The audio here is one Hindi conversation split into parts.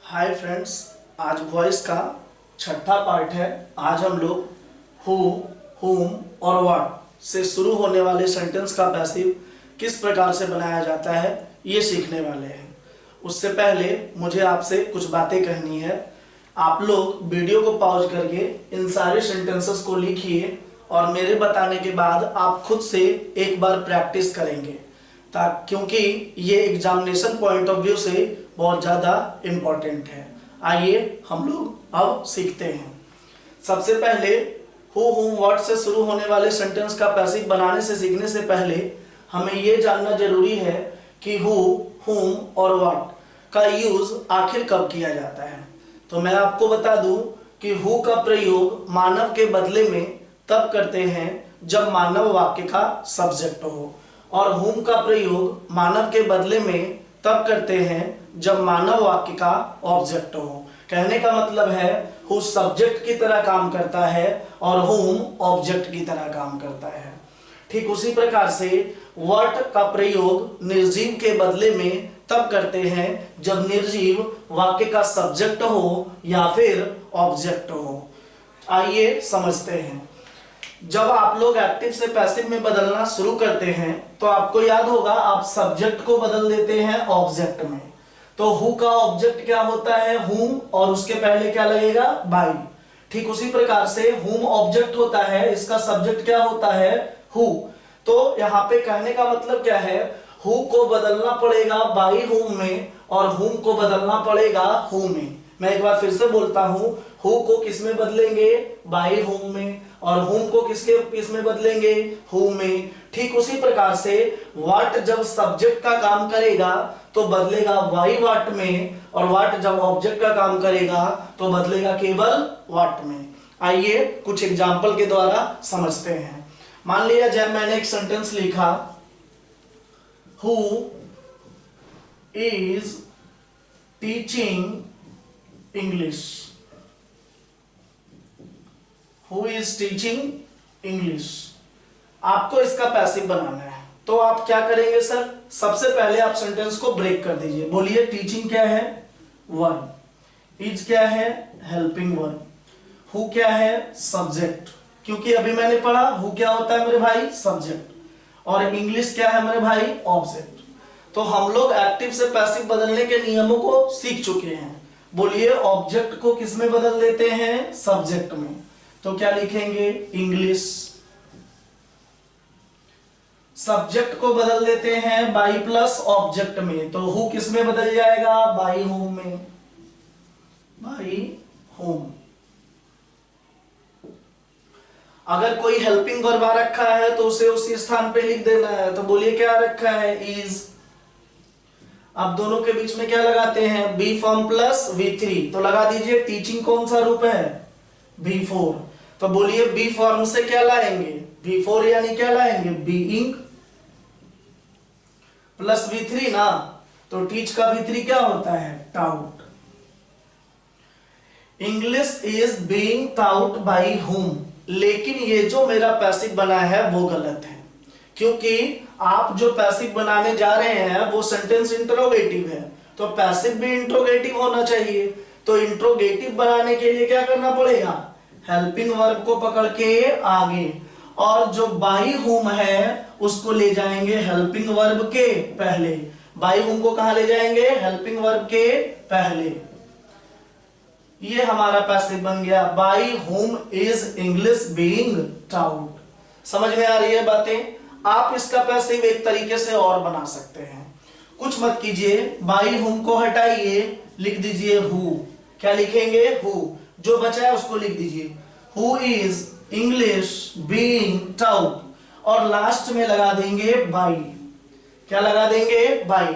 हाय फ्रेंड्स, आज वॉइस का छठा पार्ट है। आज हम लोग हु, हुम और व्हाट से शुरू होने वाले सेंटेंस का पैसिव किस प्रकार से बनाया जाता है ये सीखने वाले हैं। उससे पहले मुझे आपसे कुछ बातें कहनी है। आप लोग वीडियो को पॉज करके इन सारे सेंटेंसेस को लिखिए और मेरे बताने के बाद आप खुद से एक बार प्रैक्टिस करेंगे, क्योंकि ये एग्जामिनेशन पॉइंट ऑफ व्यू से बहुत ज़्यादा इम्पोर्टेंट है। आइए हम लोग अब सीखते हैं। सबसे पहले हु हुम व्हाट से शुरू होने वाले सेंटेंस का पैसिव बनाने से सीखने से पहले हमें ये जानना जरूरी है कि हु, हुम और व्हाट का यूज आखिर कब किया जाता है। तो मैं आपको बता दूं कि हु का प्रयोग मानव के बदले में तब करते हैं जब मानव वाक्य का सब्जेक्ट हो, और हुम का प्रयोग मानव के बदले में तब करते हैं जब मानव वाक्य का ऑब्जेक्ट हो। कहने का मतलब है हु सब्जेक्ट की तरह काम करता है और हुम ऑब्जेक्ट की तरह काम करता है। ठीक उसी प्रकार से व्हाट का प्रयोग निर्जीव के बदले में तब करते हैं जब निर्जीव वाक्य का सब्जेक्ट हो या फिर ऑब्जेक्ट हो। आइए समझते हैं। जब आप लोग एक्टिव से पैसिव में बदलना शुरू करते हैं तो आपको याद होगा आप सब्जेक्ट को बदल देते हैं ऑब्जेक्ट में। तो हु का ऑब्जेक्ट क्या होता है? हुम, और उसके पहले क्या लगेगा? बाई। ठीक उसी प्रकार से हुम ऑब्जेक्ट होता है, इसका सब्जेक्ट क्या होता है? हु। तो यहाँ पे कहने का मतलब क्या है? हु को बदलना पड़ेगा बाई हुम में और हुम को बदलना पड़ेगा हु में। मैं एक बार फिर से बोलता हूं, हु को किस में बदलेंगे? बाई हुम में, और हुम को किस में बदलेंगे? हु में। ठीक उसी प्रकार से व्हाट जब सब्जेक्ट का काम करेगा तो बदलेगा वाई व्हाट में, और व्हाट जब ऑब्जेक्ट का काम करेगा तो बदलेगा केवल व्हाट में। आइए कुछ एग्जाम्पल के द्वारा समझते हैं। मान लिया जाए मैंने एक सेंटेंस लिखा, who is teaching English. Who is teaching English. आपको इसका पैसिव बनाना है तो आप क्या करेंगे सर? सबसे पहले आप सेंटेंस को ब्रेक कर दीजिए। बोलिए टीचिंग क्या है? वर्ब। इज क्या है? Helping verb. हु क्या है? सब्जेक्ट, क्योंकि अभी मैंने पढ़ा हु क्या होता है मेरे भाई? सब्जेक्ट। और इंग्लिश क्या है मेरे भाई? ऑब्जेक्ट। तो हम लोग एक्टिव से पैसिव बदलने के नियमों को सीख चुके हैं। बोलिए ऑब्जेक्ट को किस में बदल देते हैं? सब्जेक्ट में। तो क्या लिखेंगे? इंग्लिश। सब्जेक्ट को बदल देते हैं बाई प्लस ऑब्जेक्ट में, तो हु किस में बदल जाएगा? बाई होम में। By home. अगर कोई हेल्पिंग वर्ब आ रखा है तो उसे उसी स्थान पे लिख देना है। तो बोलिए क्या रखा है? इज। अब दोनों के बीच में क्या लगाते हैं? Be form plus V3। तो लगा दीजिए टीचिंग कौन सा रूप है? B4। तो बोलिए बी फॉर्म से क्या लाएंगे? B4 यानी क्या लाएंगे? बीइंग प्लस V3 ना। तो टीच का V3 क्या होता है? Taut. English is being taut by हुम। लेकिन ये जो मेरा पैसिव बना है वो गलत है, क्योंकि आप जो पैसिव बनाने जा रहे हैं वो सेंटेंस इंट्रोगेटिव है, तो पैसिव भी इंट्रोगेटिव होना चाहिए। तो इंट्रोगेटिव बनाने के लिए क्या करना पड़ेगा? हेल्पिंग वर्ब को पकड़ के आगे, और जो बाई हुम है उसको ले जाएंगे हेल्पिंग वर्ब के पहले। बाई हुम को कहां ले जाएंगे? हेल्पिंग वर्ब के पहले। ये हमारा पैसिव बन गया, बाई हुम इज इंग्लिश बीइंग टाउट। समझ में आ रही है बातें? आप इसका पैसिव एक तरीके से और बना सकते हैं। कुछ मत कीजिए, बाई हुम को हटाइए, लिख दीजिए हु। क्या लिखेंगे? हु। जो बचा है उसको लिख दीजिए, who is English being taut, और लास्ट में लगा देंगे बाई। क्या लगा देंगे? बाई।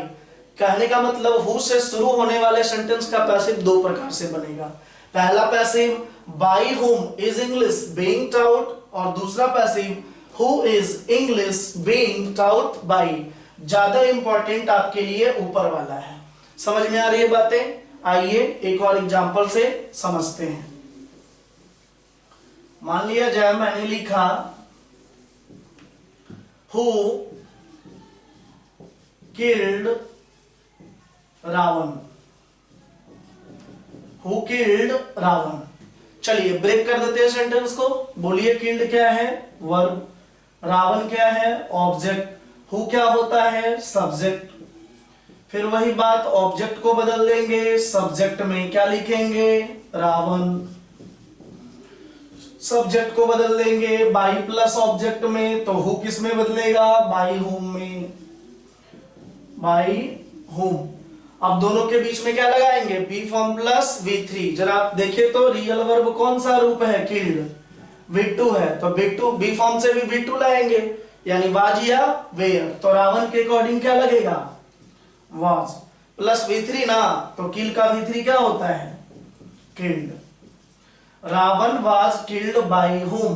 कहने का मतलब हु से शुरू होने वाले सेंटेंस का पैसिव दो प्रकार से बनेगा। पहला पैसिव बाई हुम इज इंग्लिश बीइंग टाउट, और दूसरा passive who is English being taut by. ज्यादा इंपॉर्टेंट आपके लिए ऊपर वाला है। समझ में आ रही है बातें? आइए एक और एग्जांपल से समझते हैं। मान लिया जाए मैंने लिखा who killed Ravan. Who killed Ravan. चलिए ब्रेक कर देते हैं सेंटेंस को। बोलिए किल्ड क्या है, वर्ब, रावण क्या है, ऑब्जेक्ट, हु क्या होता है, सब्जेक्ट। फिर वही बात, ऑब्जेक्ट को बदल देंगे, सब्जेक्ट में क्या लिखेंगे, रावण। सब्जेक्ट को बदल देंगे बाई प्लस ऑब्जेक्ट में, तो हु किस में बदलेगा, बाई होम में, बाई होम। अब दोनों के बीच में क्या लगाएंगे, बी फॉर्म प्लस V3। जरा आप देखिए तो रियल वर्ब कौन सा रूप है, किल्ड, V2 है, तो V2 बी फॉर्म से भी V2 लाएंगे, यानी वाज या वेयर। तो रावण के अकॉर्डिंग क्या लगेगा, वाज प्लस V3 ना, तो किल का V3 क्या होता है, killed. Ravan was killed by whom.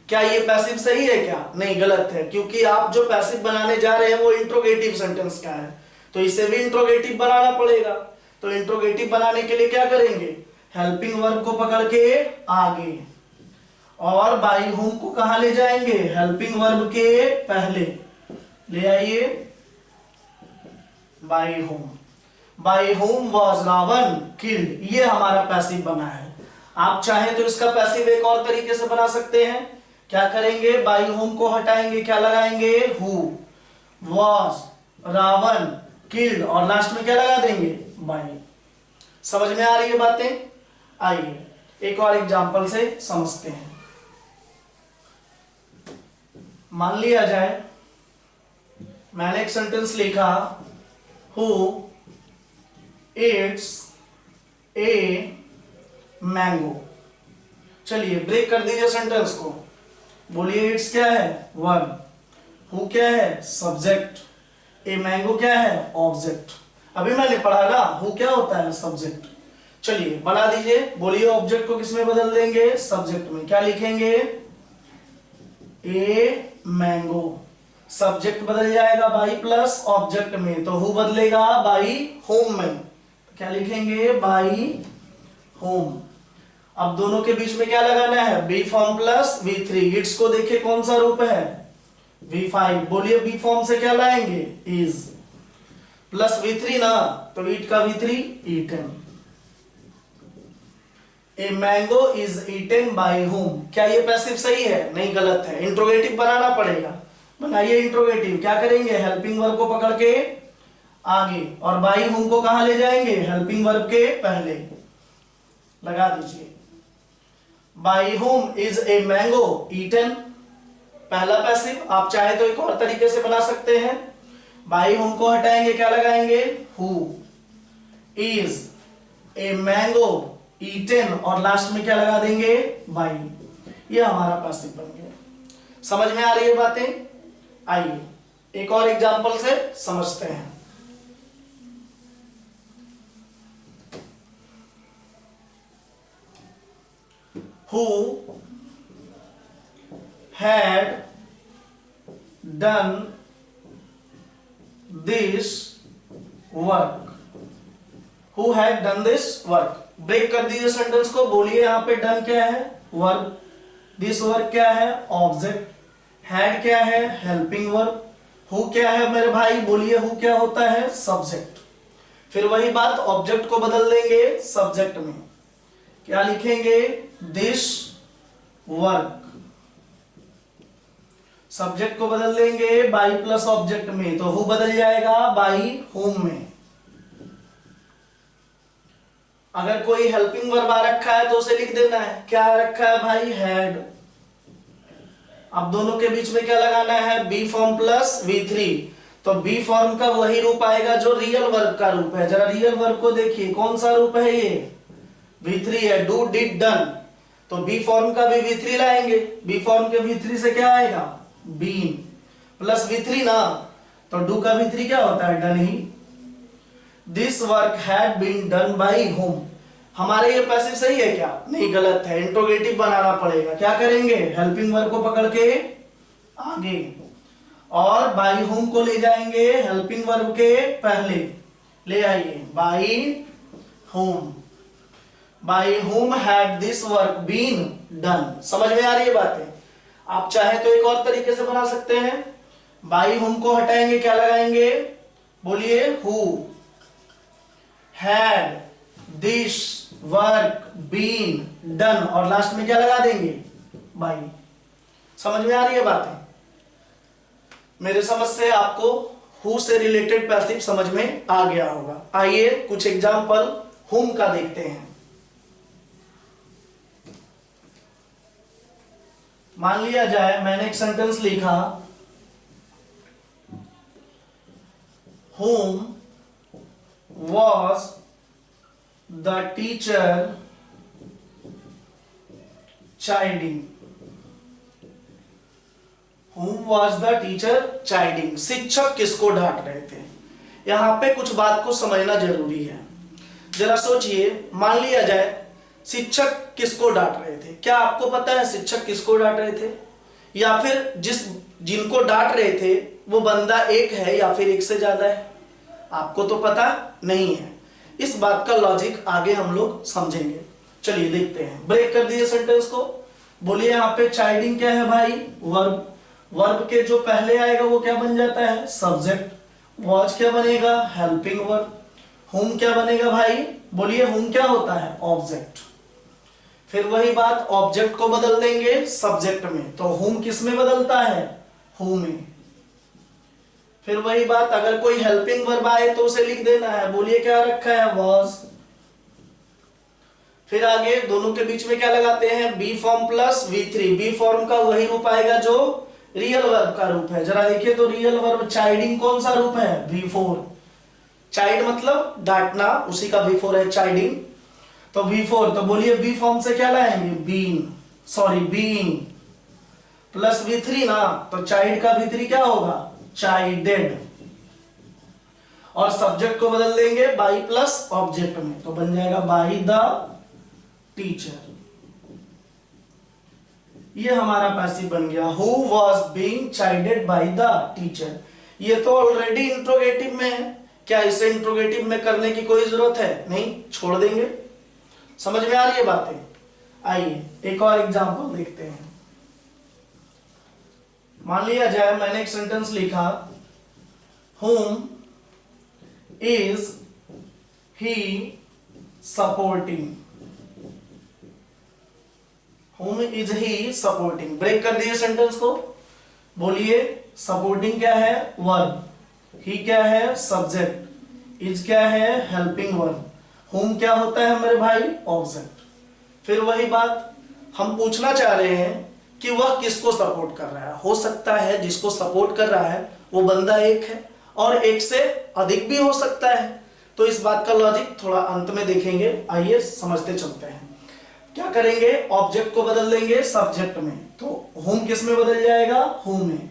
क्या ये पैसिव सही है क्या, नहीं गलत है, क्योंकि आप जो पैसिव बनाने जा रहे हैं वो इंट्रोगेटिव सेंटेंस का है, तो इसे भी इंट्रोगेटिव बनाना पड़ेगा। तो इंट्रोगेटिव बनाने के लिए क्या करेंगे, हेल्पिंग वर्ब को पकड़ के आगे, और बाय हुम को कहां ले जाएंगे, हेल्पिंग वर्ब के पहले ले आइए, by whom. By whom was Ravan killed, ये हमारा पैसिव बना है। आप चाहें तो इसका पैसिव एक और तरीके से बना सकते हैं। क्या करेंगे, बाय होम को हटाएंगे, क्या लगाएंगे, हु वाज रावण किल्ड, और लास्ट में क्या लगा देंगे, बाय। समझ में आ रही है बातें, आइए एक और एग्जांपल से समझते हैं। मान लिया जाए मैंने एक सेंटेंस लिखा, हु इट्स ए मैंगो। चलिए ब्रेक कर दीजिए सेंटेंस को। बोलिए इट्स क्या है, वर्ब, हु क्या है, सब्जेक्ट, ए मैंगो क्या है, ऑब्जेक्ट। अभी मैंने पढ़ा ना, हु क्या होता है, सब्जेक्ट। चलिए बना दीजिए। बोलिए ऑब्जेक्ट को किसमें बदल देंगे, सब्जेक्ट में, क्या लिखेंगे, ए मैंगो। सब्जेक्ट बदल जाएगा बाई प्लस ऑब्जेक्ट में, तो हु बदलेगा बाई होम में, क्या लिखेंगे, बाई होम। अब दोनों के बीच में क्या लगाना है, B form plus V3। It's को देखिए कौन सा रूप है, V5। बोलिए बी फॉर्म से क्या लाएंगे, इज, प्लस V3 ना, तो ईट का V3 eaten. A mango is eaten by whom. क्या ये पैसिव सही है, नहीं गलत है, इंट्रोगेटिव बनाना पड़ेगा। बनाइए इंट्रोगेटिव, क्या करेंगे, हेल्पिंग वर्ब को पकड़ के आगे, और बाय होम को कहां ले जाएंगे, हेल्पिंग वर्ब के पहले, लगा दीजिए। By whom is a mango eaten, पहला पैसिव। आप चाहे तो एक और तरीके से बना सकते हैं। बाय होम को हटाएंगे, क्या लगाएंगे, who is a mango eaten, और लास्ट में क्या लगा देंगे, बाय। ये हमारा पैसिव बन गया। समझ में आ रही है बातें, आइए एक और एग्जांपल से समझते हैं। Who had done this work, who had done this work। Break कर दीजिए सेंटेंस को। बोलिए यहां पे डन क्या है, वर्ब, दिस वर्क क्या है, ऑब्जेक्ट, हैड क्या है, हेल्पिंग वर्ब, हु क्या है मेरे भाई, बोलिए हु क्या होता है, सब्जेक्ट। फिर वही बात, ऑब्जेक्ट को बदल देंगे सब्जेक्ट में, क्या लिखेंगे, दिस वर्क। सब्जेक्ट को बदल देंगे बाई प्लस ऑब्जेक्ट में, तो हु बदल जाएगा बाई होम में। अगर कोई हेल्पिंग वर्ब आ रखा है तो उसे लिख देना है, क्या आ रखा है भाई, हैड। अब दोनों के बीच में क्या लगाना है, बी फॉर्म प्लस V3। तो बी फॉर्म का वही रूप आएगा जो रियल वर्ब का रूप है। जरा रियल वर्ब को देखिए कौन सा रूप है, ये V3 है, डू डिड डन। तो बी फॉर्म का भी V3 लाएंगे, बी फॉर्म के V3 से क्या आएगा, बीन, प्लस V3 ना, तो डू का V3 क्या होता है, डन ही। This work had been done by whom. हमारे ये पैसिव सही है क्या, नहीं गलत है, इंट्रोगेटिव बनाना पड़ेगा। क्या करेंगे, हेल्पिंग वर्ब को पकड़ के आगे, और बाय होम को ले जाएंगे हेल्पिंग वर्ब के पहले, ले आइए, by whom. By whom had this work been done। समझ में आ रही है बातें। आप चाहे तो एक और तरीके से बना सकते हैं। बाय whom को हटाएंगे, क्या लगाएंगे, बोलिए, who had this, work, been, done और लास्ट में क्या लगा देंगे, बाई। समझ में आ रही है बातें? मेरे समझ से आपको हु से रिलेटेड पैसिव समझ में आ गया होगा। आइए कुछ एग्जाम्पल हुम का देखते हैं। मान लिया जाए मैंने एक सेंटेंस लिखा, whom was the teacher chiding? Whom was the teacher chiding? शिक्षक किसको डांट रहे थे? यहां पे कुछ बात को समझना जरूरी है। जरा सोचिए, मान लिया जाए शिक्षक किसको डांट रहे थे। क्या आपको पता है शिक्षक किसको डांट रहे थे, या फिर जिनको डांट रहे थे वो बंदा एक है या फिर एक से ज्यादा है? आपको तो पता नहीं है। इस बात का लॉजिक आगे हम लोग समझेंगे। चलिए देखते हैं। ब्रेक कर दिए सेंटेंस को। बोलिए यहाँ पे चाइल्डिंग क्या है भाई, वर्ब। वर्ब के जो पहले आएगा वो क्या बन जाता है, सब्जेक्ट। वॉज क्या बनेगा, हेल्पिंग वर्ब। हुम क्या बनेगा भाई, बोलिए हुम क्या होता है, ऑब्जेक्ट। फिर वही बात, ऑब्जेक्ट को बदल देंगे सब्जेक्ट में, तो हुम किस में बदलता है, हु में। फिर वही बात, अगर कोई हेल्पिंग वर्ब आए तो उसे लिख देना है। बोलिए क्या रखा है, वाज। फिर आगे दोनों के बीच में क्या लगाते हैं, be form plus V3। Be form का वही रूप आएगा जो रियल वर्ब का रूप है। जरा देखिए तो रियल वर्ब चाइडिंग कौन सा रूप है, V4। चाइल्ड मतलब डांटना, उसी का V4 है चाइडिंग, तो V4। तो बोलिए बी फॉर्म से क्या लाएंगे, been, sorry being plus V3 ना, तो चाइल्ड का V3 क्या होगा, चाइल्डेड। और सब्जेक्ट को बदल देंगे बाई प्लस ऑब्जेक्ट में, तो बन जाएगा बाई द टीचर। ये हमारा पैसिव बन गया, who was being chided by the teacher. ये तो ऑलरेडी इंट्रोगेटिव में है, क्या इसे इंट्रोगेटिव में करने की कोई जरूरत है, नहीं, छोड़ देंगे। समझ में आ रही है बातें? आइए एक और एग्जांपल देखते हैं। मान लिया जाए मैंने एक सेंटेंस लिखा, whom is he supporting? whom is he supporting? Break कर दिए सेंटेंस को। बोलिए सपोर्टिंग क्या है, वर्ब। ही क्या है, सब्जेक्ट। इज क्या है, हेल्पिंग वर्ब। whom क्या होता है मेरे भाई, ऑब्जेक्ट। फिर वही बात, हम पूछना चाह रहे हैं कि वह किसको सपोर्ट कर रहा है। हो सकता है जिसको सपोर्ट कर रहा है वो बंदा एक है, और एक से अधिक भी हो सकता है। तो इस बात का लॉजिक थोड़ा अंत में देखेंगे। आइए समझते चलते हैं। क्या करेंगे, ऑब्जेक्ट को बदल देंगे सब्जेक्ट में, तो हुम किस में बदल जाएगा, हु में।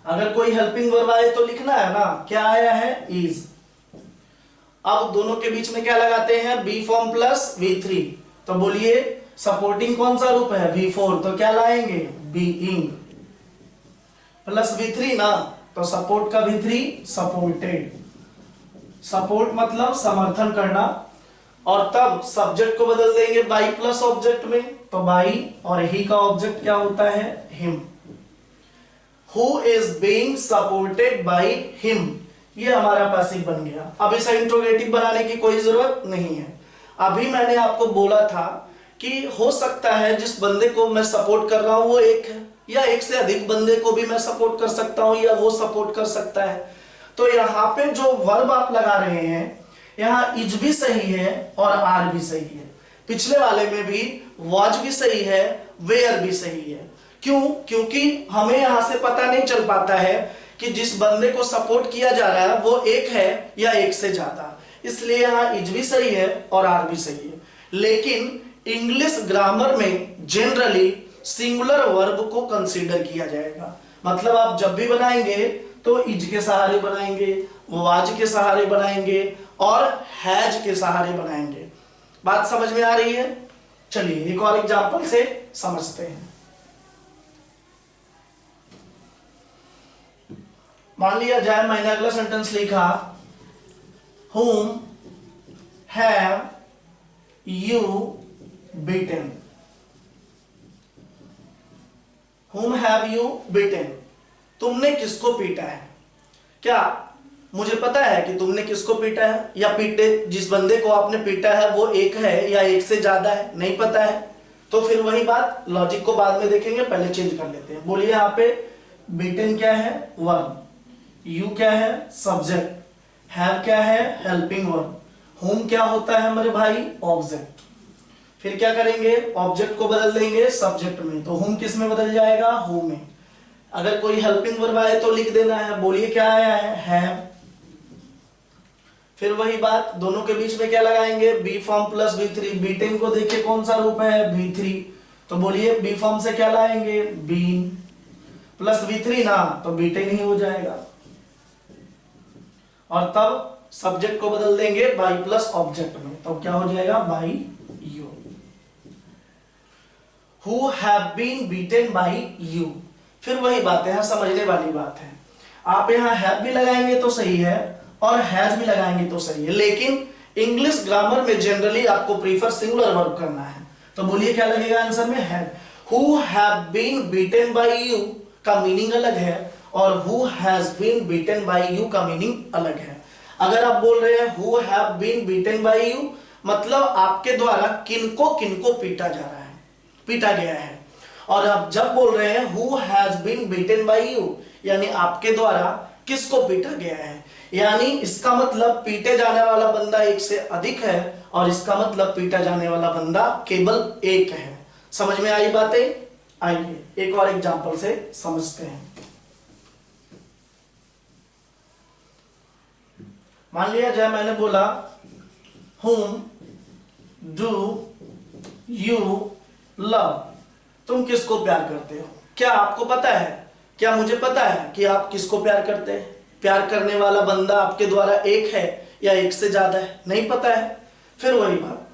अगर कोई हेल्पिंग वर्ब आए तो लिखना है ना, क्या आया है, इज। अब दोनों के बीच में क्या लगाते हैं, बी फॉर्म प्लस V3। तो बोलिए सपोर्टिंग कौन सा रूप है, V4। तो क्या लाएंगे, बीइंग प्लस V3 ना, तो सपोर्ट का V3 सपोर्टेड। सपोर्ट मतलब समर्थन करना, और तब सब्जेक्ट को बदल देंगे बाई प्लस ऑब्जेक्ट में, तो बाई, और ही का ऑब्जेक्ट क्या होता है, him. Who is being supported by him, ये हमारा पैसिव बन गया। अब इसे इंट्रोगेटिव बनाने की कोई जरूरत नहीं है। अभी मैंने आपको बोला था कि हो सकता है जिस बंदे को मैं सपोर्ट कर रहा हूं वो एक है, या एक से अधिक बंदे को भी मैं सपोर्ट कर सकता हूं, या वो सपोर्ट कर सकता है। तो यहाँ पे जो वर्ब आप लगा रहे हैं, यहाँ इज भी सही है और आर भी सही है। पिछले वाले में भी वॉज भी सही है, वेयर भी सही है। क्यों? क्योंकि हमें यहां से पता नहीं चल पाता है कि जिस बंदे को सपोर्ट किया जा रहा है वो एक है या एक से ज्यादा, इसलिए यहां इज भी सही है और आर भी सही है। लेकिन इंग्लिश ग्रामर में जनरली सिंगुलर वर्ब को कंसीडर किया जाएगा। मतलब आप जब भी बनाएंगे तो इज के सहारे बनाएंगे, वाज के सहारे बनाएंगे और हैज के सहारे बनाएंगे। बात समझ में आ रही है? चलिए एक और एग्जांपल से समझते हैं। मान लिया जाए मैंने अगला सेंटेंस लिखा, whom have you beaten? whom have you beaten? तुमने किसको पीटा है? क्या मुझे पता है कि तुमने किसको पीटा है, या पीटे जिस बंदे को आपने पीटा है वो एक है या एक से ज्यादा है, नहीं पता है। तो फिर वही बात, लॉजिक को बाद में देखेंगे, पहले चेंज कर लेते हैं। बोलिए यहाँ पे बीटन क्या है, वर्ब, यू क्या है, सब्जेक्ट, हैव क्या है, हेल्पिंग वर्ब, होम क्या होता है हमारे भाई, ऑब्जेक्ट। फिर क्या करेंगे, ऑब्जेक्ट को बदल देंगे सब्जेक्ट में, तो होम किस में बदल जाएगा, होम में। अगर कोई हेल्पिंग वर्ब आए तो लिख देना है। बोलिए क्या आया है, हैव। फिर वही बात, दोनों के बीच में क्या लगाएंगे, B form plus V3। Beaten को देखिए कौन सा रूप है, V3, तो बोलिए बी फॉर्म से क्या लाएंगे, बीन प्लस V3 ना, तो बीटेन ही हो जाएगा। और तब सब्जेक्ट को बदल देंगे बाई प्लस ऑब्जेक्ट में, तो क्या हो जाएगा, by you. Who have been beaten by you. फिर वही बात है, यहां समझने वाली बात है। आप यहां हैव भी लगाएंगे तो सही है और हैज भी लगाएंगे तो सही है, लेकिन इंग्लिश ग्रामर में जनरली आपको प्रीफर सिंगुलर वर्ब करना है। तो बोलिए क्या लगेगा आंसर में, have. Who have been beaten by you का मीनिंग अलग है और who has been beaten by you का मीनिंग अलग है। अगर आप बोल रहे हैं who have been beaten by you, मतलब आपके द्वारा किनको किनको पीटा जा रहा है, पीटा गया है। और आप जब बोल रहे हैं who has been beaten by you, यानी आपके द्वारा किसको पीटा गया है, यानी इसका मतलब पीटे जाने वाला बंदा एक से अधिक है और इसका मतलब पीटा जाने वाला बंदा केवल एक है। समझ में आई बातें? आइए एक और एग्जांपल से समझते हैं। मान लिया जाए मैंने बोला whom do you love, तुम किसको प्यार करते हो। क्या आपको पता है, क्या मुझे पता है कि आप किसको प्यार करते हैं? प्यार करने वाला बंदा आपके द्वारा एक है या एक से ज्यादा है, नहीं पता है। फिर वही बात,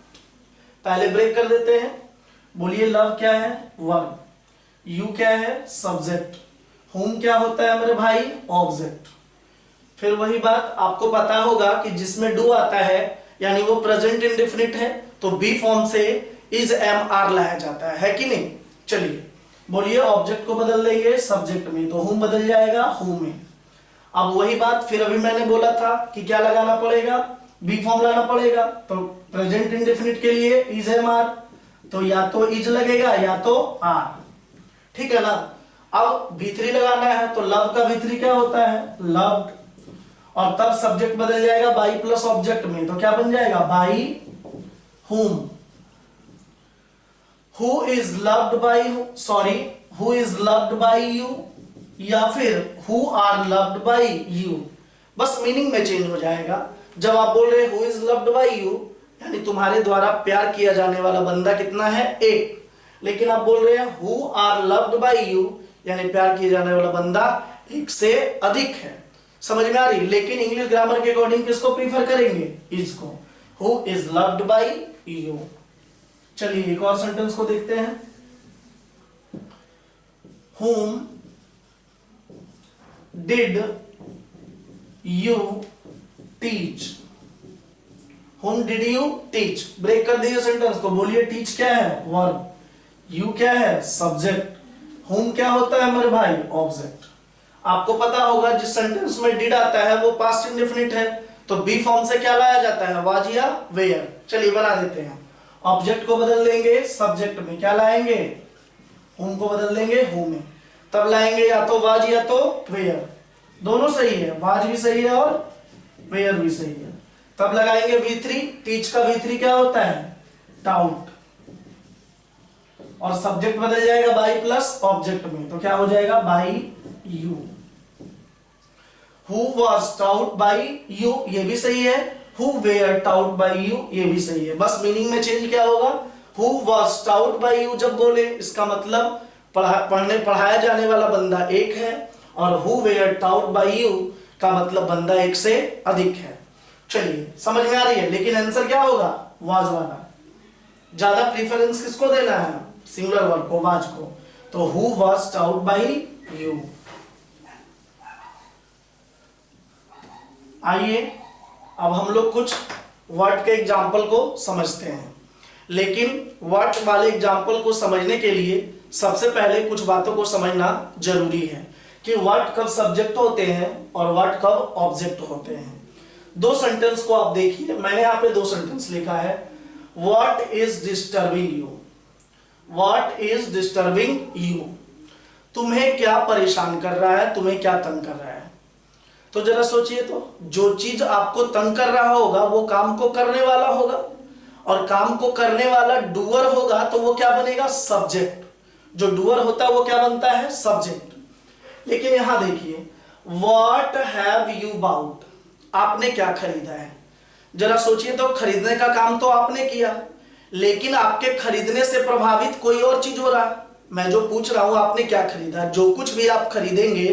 पहले ब्रेक कर देते हैं। बोलिए लव क्या है, वर्ब, यू क्या है, सब्जेक्ट, होम क्या होता है हमारे भाई, ऑब्जेक्ट। फिर वही बात, आपको पता होगा कि जिसमें डू आता है यानी वो प्रेजेंट इंडेफिनिट है, तो बी फॉर्म से इज एम आर लाया जाता है कि नहीं। चलिए बोलिए ऑब्जेक्ट को बदल देंगे सब्जेक्ट में, तो होम बदल जाएगा होम में। अब वही बात, फिर अभी मैंने बोला था कि क्या लगाना पड़ेगा, बी फॉर्म लाना पड़ेगा। तो प्रेजेंट इंडेफिनिट के लिए इज एम आर, तो या तो इज लगेगा या तो आर, ठीक है ना। अब V3 लगाना है, तो लव का V3 क्या होता है, लव्ड, और तब सब्जेक्ट बदल जाएगा बाई प्लस ऑब्जेक्ट में, तो क्या बन जाएगा, by whom। Who is loved by, sorry who is loved by you, या फिर who are loved by you, बस मीनिंग में चेंज हो जाएगा। जब आप बोल रहे who is loved by you, यानी तुम्हारे द्वारा प्यार किया जाने वाला बंदा कितना है, एक। लेकिन आप बोल रहे हैं who are loved by you, यानी प्यार किया जाने वाला बंदा एक से अधिक है। समझ में आ रही? लेकिन इंग्लिश ग्रामर के अकॉर्डिंग किसको प्रीफर करेंगे, इज को, who is loved by you. चलिए एक और सेंटेंस को देखते हैं। whom did you teach, whom did you teach, break कर दीजिए सेंटेंस को। बोलिए टीच क्या है, वर्ब, यू क्या है, सब्जेक्ट, whom क्या होता है हमारे भाई, ऑब्जेक्ट। आपको पता होगा जिस सेंटेंस में डिड आता है वो पास्ट इंडेफिनिट है, तो बी फॉर्म से क्या लाया जाता है, वाज या वेयर। चलिए बना देते हैं। ऑब्जेक्ट को बदल देंगे सब्जेक्ट में, क्या लाएंगे, होम को बदल देंगे होम में, तब लाएंगे या तो वाज या तो वेयर। दोनों सही है, वाज भी सही है और वेयर भी सही है। तब लगाएंगे V3, टीच का V3 क्या होता है, टाउट, और सब्जेक्ट बदल जाएगा बाई प्लस ऑब्जेक्ट में, तो क्या हो जाएगा, by you. Who was taught by you, ये भी सही है। Who were taught by you, ये भी सही है। बस मीनिंग में चेंज क्या होगा, Who was taught by you जब बोले, इसका मतलब पढ़ाया जाने वाला बंदा एक है, और Who were taught by you का मतलब बंदा एक से अधिक है। चलिए समझ में आ रही है, लेकिन आंसर क्या होगा, was वाला। ज्यादा प्रीफरेंस किसको देना है, सिंगुलर वर्ब को, was को। तो Who was taught by you। आइए अब हम लोग कुछ वर्ड के एग्जाम्पल को समझते हैं, लेकिन वर्ड वाले एग्जाम्पल को समझने के लिए सबसे पहले कुछ बातों को समझना जरूरी है कि वर्ड कब सब्जेक्ट होते हैं और व्हाट कब ऑब्जेक्ट होते हैं। दो सेंटेंस को आप देखिए, मैंने यहाँ पे दो सेंटेंस लिखा है। What is disturbing you, what is disturbing you, तुम्हें क्या परेशान कर रहा है, तुम्हें क्या तंग कर रहा है। तो जरा सोचिए, तो जो चीज आपको तंग कर रहा होगा वो काम को करने वाला होगा, और काम को करने वाला डूअर होगा, तो वो क्या बनेगा, सब्जेक्ट। जो डूअर होता है वो क्या बनता है, सब्जेक्ट। लेकिन यहां देखिए, व्हाट हैव यू बाउट, आपने क्या खरीदा है। जरा सोचिए, तो खरीदने का काम तो आपने किया, लेकिन आपके खरीदने से प्रभावित कोई और चीज हो रहा है। मैं जो पूछ रहा हूं आपने क्या खरीदा, जो कुछ भी आप खरीदेंगे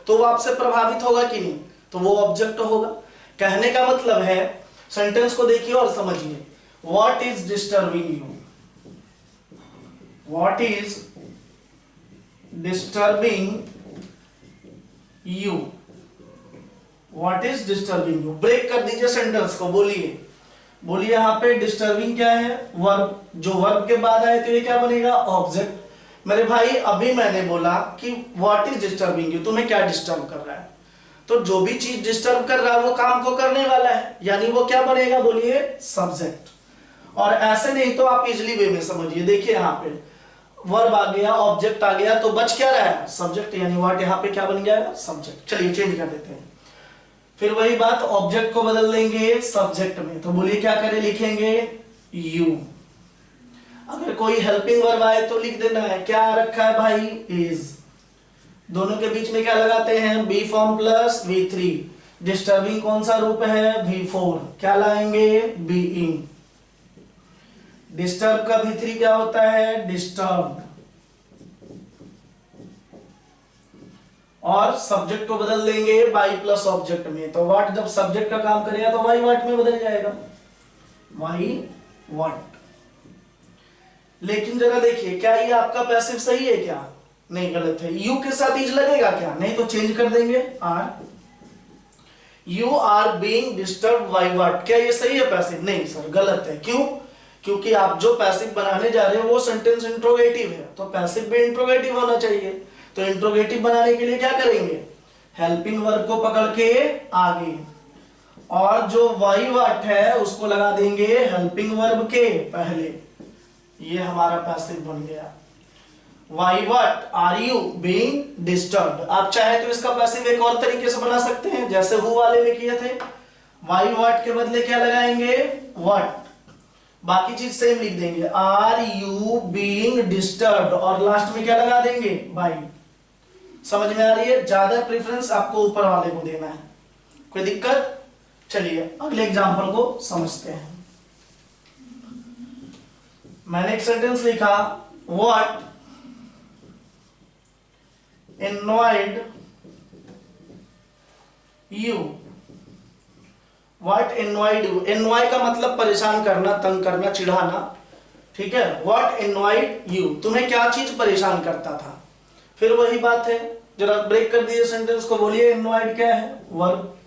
तो वो आपसे प्रभावित होगा कि नहीं, तो वो ऑब्जेक्ट होगा। कहने का मतलब है, सेंटेंस को देखिए और समझिए, what is disturbing you, what is disturbing you, what is disturbing you. Break कर दीजिए सेंटेंस को, बोलिए बोलिए। यहां पे डिस्टर्बिंग क्या है, वर्ब। जो वर्ब के बाद आए तो ये क्या बनेगा, ऑब्जेक्ट। मेरे भाई अभी मैंने बोला कि व्हाट इज डिस्टर्बिंग यू, तुम्हें क्या डिस्टर्ब कर रहा है। तो जो भी चीज डिस्टर्ब कर रहा है वो काम को करने वाला है, यानी वो क्या बनेगा, बोलिए, सब्जेक्ट। और ऐसे नहीं तो आप इजिली वे में समझिए। देखिए यहाँ पे वर्ब आ गया, ऑब्जेक्ट आ गया, तो बच क्या रहा है, सब्जेक्ट, यानी व्हाट यहाँ पे क्या बन गया, सब्जेक्ट। चलिए चेंज कर देते हैं, फिर वही बात, ऑब्जेक्ट को बदल देंगे सब्जेक्ट में। तो बोलिए क्या करें, लिखेंगे यू। अगर कोई हेल्पिंग वर्ब आए तो लिख देना है, क्या रखा है भाई, इज। दोनों के बीच में क्या लगाते हैं, be form plus V3। Disturbing कौन सा रूप है, V4, क्या लाएंगे, बीइंग। डिस्टर्ब का V3 क्या होता है, डिस्टर्ब। और सब्जेक्ट को बदल देंगे बाई प्लस ऑब्जेक्ट में। तो व्हाट जब सब्जेक्ट का काम करेगा तो वाई व्हाट में बदल जाएगा, वाई व्हाट। लेकिन जरा देखिए, क्या ये आपका पैसिव सही है क्या, नहीं, गलत है। यू के साथ इज लगेगा क्या, नहीं, तो चेंज कर देंगे are. You are being disturb by what, क्या ये सही है पैसिव, नहीं सर गलत है। क्यों, क्योंकि आप जो पैसिव बनाने जा रहे हो वो सेंटेंस इंट्रोगेटिव है, तो पैसिव भी इंट्रोगेटिव होना चाहिए। तो इंट्रोगेटिव बनाने के लिए क्या करेंगे, हेल्पिंग वर्ब को पकड़ के आगे, और जो वाई व्हाट है उसको लगा देंगे हेल्पिंग वर्ब के पहले। ये हमारा पैसिव बन गया, by what are you being disturbed. आप चाहे तो इसका पैसिव एक और तरीके से बना सकते हैं, जैसे हु वाले में किए थे। वाई व्हाट के बदले क्या लगाएंगे, व्हाट, बाकी चीज सेम लिख देंगे, आर यू बीइंग डिस्टर्ब्ड, और लास्ट में क्या लगा देंगे, बाई। समझ में आ रही है, ज्यादा प्रेफरेंस आपको ऊपर वाले को देना है, कोई दिक्कत। चलिए अगले एग्जांपल को समझते हैं। मैंने एक सेंटेंस लिखा, what annoyed you, what annoyed you, annoy का मतलब परेशान करना, तंग करना, चिढ़ाना, ठीक है। what annoyed you, तुम्हें क्या चीज परेशान करता था। फिर वही बात है, जरा ब्रेक कर दीजिए सेंटेंस को, बोलिए annoyed क्या है, वर्ब।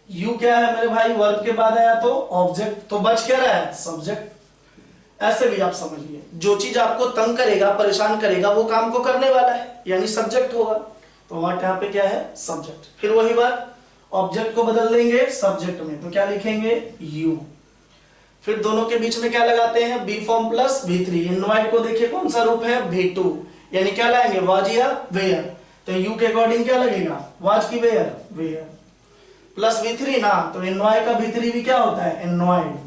you क्या है मेरे भाई, वर्ब के बाद आया तो ऑब्जेक्ट, तो बच क्या रहा है, सब्जेक्ट। ऐसे भी आप समझिए, जो चीज आपको तंग करेगा, परेशान करेगा, वो काम को करने वाला है, यानी सब्जेक्ट होगा। तो व्हाट यहाँ पे क्या है, सब्जेक्ट। फिर वही बात, ऑब्जेक्ट को बदल देंगे सब्जेक्ट में, तो क्या लिखेंगे, यू। फिर दोनों के बीच में क्या लगाते हैं, be form plus V3। Invite को देखिए कौन सा रूप है, V2, यानी क्या लाएंगे, वाज या वेयर। तो यू के अकॉर्डिंग क्या लगेगा, वाज की वेयर, वेयर प्लस V3 ना, तो इनवाइट का V3 भी क्या होता है, इनवाइड।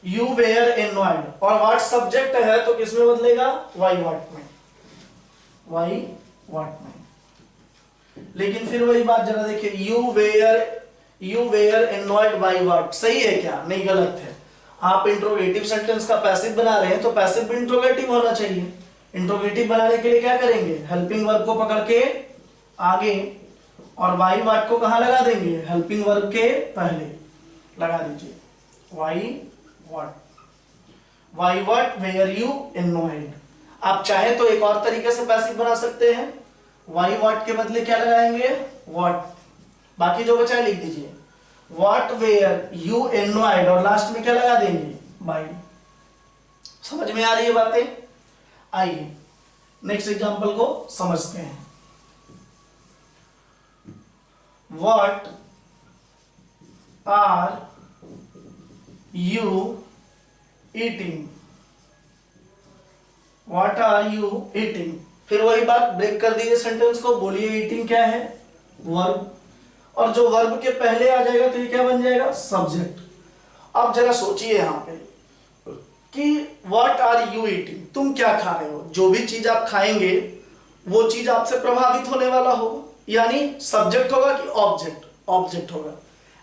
यू वेयर एनवाइड, और व्हाट सब्जेक्ट है तो किसमें बदलेगा, वाई व्हाट में, वाई व्हाट में। लेकिन फिर वही बात, जरा देखिए, यू वेयर एनवाइड बाई व्हाट, सही है क्या, नहीं गलत है। आप इंट्रोगेटिव सेंटेंस का पैसिव बना रहे हैं तो पैसिव भी इंट्रोगेटिव होना चाहिए। इंट्रोगेटिव बनाने के लिए क्या करेंगे, हेल्पिंग वर्ब को पकड़ के आगे, और वाई व्हाट को कहां लगा देंगे, हेल्पिंग वर्ब के पहले लगा दीजिए, Y Why what were you annoyed। आप चाहे तो एक और तरीके से पैसिव बना सकते हैं, why what के बदले क्या लगाएंगे, what। बाकी जो बचा है लिख दीजिए, what were you annoyed, और लास्ट में क्या लगा देंगे, by। समझ में आ रही है बातें। आइए नेक्स्ट एग्जांपल को समझते हैं। What are you eating, what are you eating. फिर वही बात, ब्रेक कर दिए सेंटेंस को, बोलिए ईटिंग क्या है, वर्ब, और जो वर्ब के पहले आ जाएगा तो ये क्या बन जाएगा, सब्जेक्ट। अब जरा सोचिए यहाँ पे कि व्हाट आर यू ईटिंग, तुम क्या खा रहे हो। जो भी चीज आप खाएंगे वो चीज आपसे प्रभावित होने वाला होगा, यानी सब्जेक्ट होगा कि ऑब्जेक्ट, ऑब्जेक्ट होगा।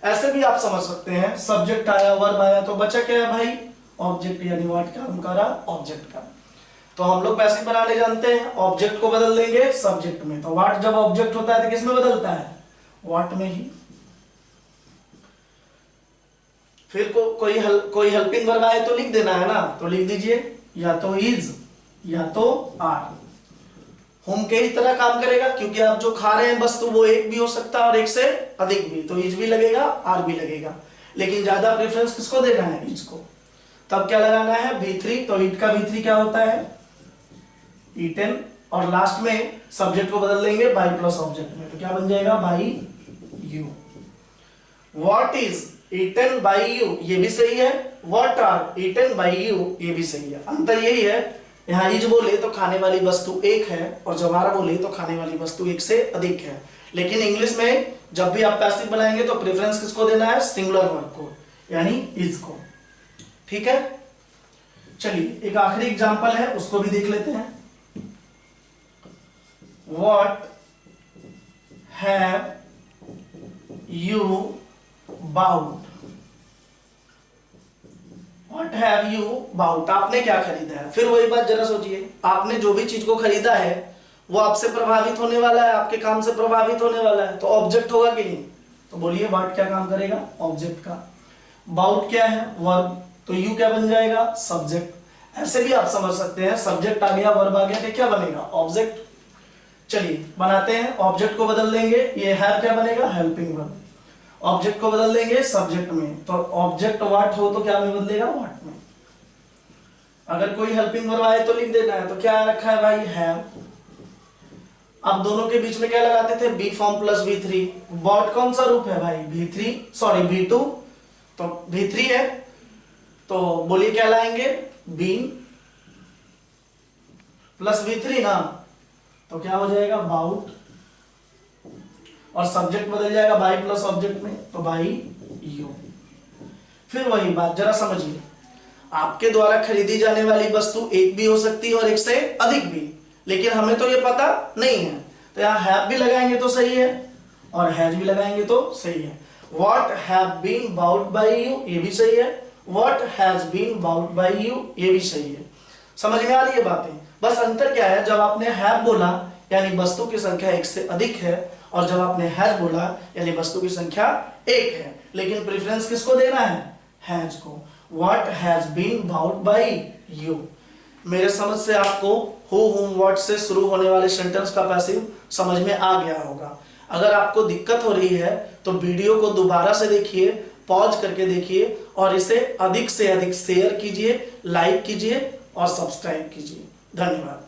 ऐसे भी आप समझ सकते हैं, सब्जेक्ट आया, वर्ब आया, तो बचा क्या है भाई, ऑब्जेक्ट, यानी व्हाट काम करा, ऑब्जेक्ट का। तो हम लोग पैसिव बनाने जानते हैं, ऑब्जेक्ट को बदल देंगे सब्जेक्ट में। तो व्हाट जब ऑब्जेक्ट होता है तो किस में बदलता है, व्हाट में ही। फिर कोई हेल्पिंग वर्ब आए तो लिख देना है ना, तो लिख दीजिए या तो इज या तो आर। होम के ही तरह काम करेगा, क्योंकि आप जो खा रहे हैं वस्तु वो एक भी हो सकता है और एक से अधिक भी, तो इज भी लगेगा, आर भी लगेगा। लेकिन ज्यादा प्रेफरेंस किसको देना है, इज को। तब क्या लगाना है, V3, तो ईट का V3 क्या होता है, ईटन, और लास्ट में सब्जेक्ट को बदल देंगे बाई प्लस ऑब्जेक्ट में, तो क्या बन जाएगा, by you. What is eaten by you, ये भी सही है, what are eaten by you, ये भी सही है। अंतर यही है, यहाँ इज बोले तो खाने वाली वस्तु एक है, और जब आर बोले तो खाने वाली वस्तु एक से अधिक है। लेकिन इंग्लिश में जब भी आप पैसिव बनाएंगे तो प्रेफरेंस किसको देना है, सिंगुलर वर्ब को, यानी इज को। ठीक है, चलिए एक आखिरी एग्जांपल है, उसको भी देख लेते हैं। What have you bought? What have you bought? आपने क्या खरीदा है। फिर वही बात, जरा सोचिए, आपने जो भी चीज को खरीदा है वो आपसे प्रभावित होने वाला है, आपके काम से प्रभावित होने वाला है, तो ऑब्जेक्ट होगा कि नहीं। तो बोलिए व्हाट क्या काम करेगा, ऑब्जेक्ट का। बाउट क्या है, वर्ब, तो यू क्या बन जाएगा, सब्जेक्ट। ऐसे भी आप समझ सकते हैं, सब्जेक्ट आ गया, वर्ब आ गया, तो क्या बनेगा, ऑब्जेक्ट। चलिए बनाते हैं, ऑब्जेक्ट को बदल देंगे, ये हैव क्या बनेगा, हेल्पिंग वर्ब। ऑब्जेक्ट को बदल देंगे सब्जेक्ट में, तो ऑब्जेक्ट व्हाट हो तो क्या में बदलेगा, व्हाट में। अगर कोई हेल्पिंग वर्ब आए तो लिख देना है, तो क्या रखा है भाई, हैव। अब दोनों के बीच में क्या लगाते थे, B form plus V3। Bot कौन सा रूप है भाई, V3, सॉरी V2, तो V3 है, तो बोलिए क्या लाएंगे, बीन प्लस V3 ना, तो क्या हो जाएगा, बाउट, और सब्जेक्ट बदल जाएगा बाई प्लस ऑब्जेक्ट में, तो बाई यू। फिर वही बात, जरा समझिए, आपके द्वारा खरीदी जाने वाली वस्तु एक भी हो सकती है और एक से अधिक भी, लेकिन हमें तो ये पता नहीं है, तो यहाँ हैव भी लगाएंगे तो सही है, और हैज भी लगाएंगे तो सही है। What have been bought by you, ये भी सही है, what has been bought by you, ये भी सही है। समझ में आ रही है बातें। बस अंतर क्या है, जब आपने हैव बोला यानी वस्तु की संख्या एक से अधिक है, और जब आपने हैज बोला यानी वस्तु की संख्या एक है, लेकिन प्रेफरेंस किसको देना है, हैज को। What has been bought by you. मेरे समझ से आपको हु हुम व्हाट से शुरू होने वाले सेंटेंस का पैसिव समझ में आ गया होगा। अगर आपको दिक्कत हो रही है तो वीडियो को दोबारा से देखिए, पॉज करके देखिए, और इसे अधिक से अधिक शेयर कीजिए, लाइक कीजिए और सब्सक्राइब कीजिए। धन्यवाद।